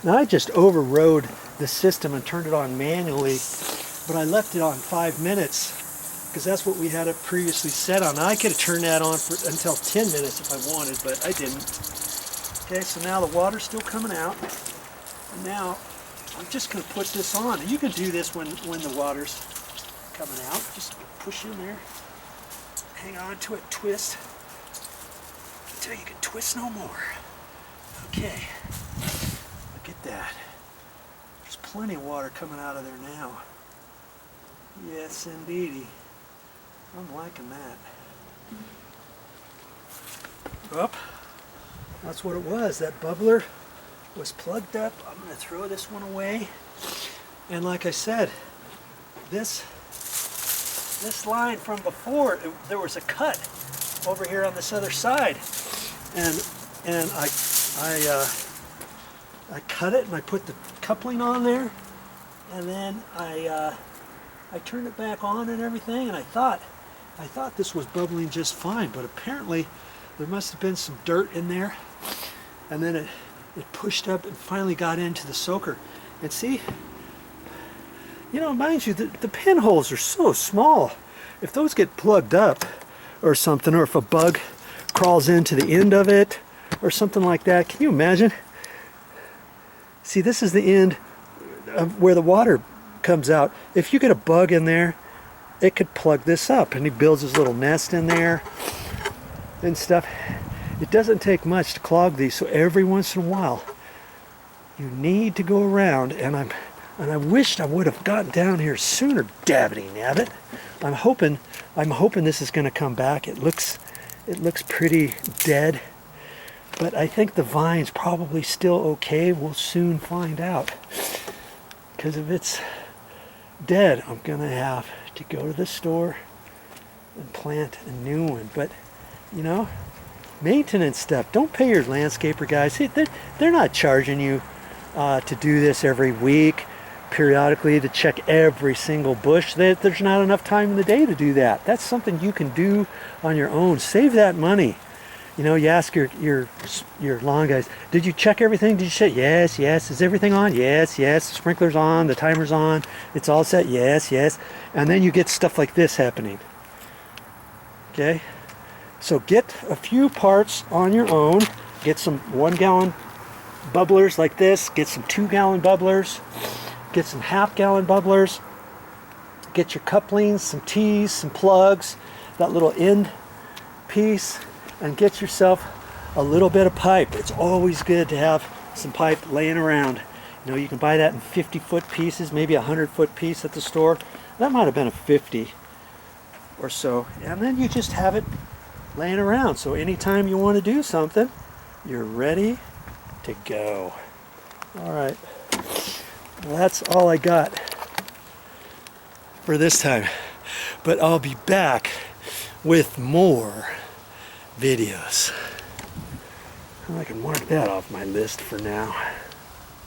Now I just overrode the system and turned it on manually, but I left it on 5 minutes because that's what we had it previously set on. Now I could have turned that on for until 10 minutes if I wanted, but I didn't. Okay, so now the water's still coming out. And now I'm just going to put this on. And you can do this when the water's coming out. Just push in there, hang on to it, twist until you can twist no more. Okay, look at that. There's plenty of water coming out of there now. Yes, indeedy. I'm liking that. Up. That's what it was. That bubbler was plugged up. I'm going to throw this one away. And like I said, this line from before, there was a cut over here on this other side, and I cut it and I put the coupling on there, and then I turned it back on and everything, and I thought this was bubbling just fine, but apparently there must have been some dirt in there, and then it pushed up and finally got into the soaker. And see, you know, mind you, the pinholes are so small. If those get plugged up or something, or if a bug crawls into the end of it or something like that, can you imagine? See, this is the end of where the water comes out. If you get a bug in there, it could plug this up, and he builds his little nest in there and stuff. It doesn't take much to clog these, so every once in a while you need to go around, and I wished I would have gotten down here sooner, dabbity nabbit. I'm hoping this is going to come back. It looks pretty dead, but I think the vine's probably still okay. We'll soon find out, because if it's dead, I'm gonna have to go to the store and plant a new one. But you know, maintenance stuff, don't pay your landscaper guys. They're not charging you to do this every week, periodically, to check every single bush. There's not enough time in the day to do that. That's something you can do on your own. Save that money. You know, you ask your lawn guys, did you check everything? Did you check? Yes, yes. Is everything on? Yes, yes. The sprinkler's on, the timer's on, it's all set. Yes, yes. And then you get stuff like this happening. Okay? So get a few parts on your own. Get some 1 gallon bubblers like this. Get some 2 gallon bubblers. Get some half-gallon bubblers. Get your couplings, some T's, some plugs, that little end piece, and get yourself a little bit of pipe. It's always good to have some pipe laying around. You know, you can buy that in 50-foot pieces, maybe a 100-foot piece at the store. That might have been a 50 or so. And then you just have it laying around. So anytime you want to do something, you're ready to go. All right. Well, that's all I got for this time, but I'll be back with more videos. I can mark that off my list for now.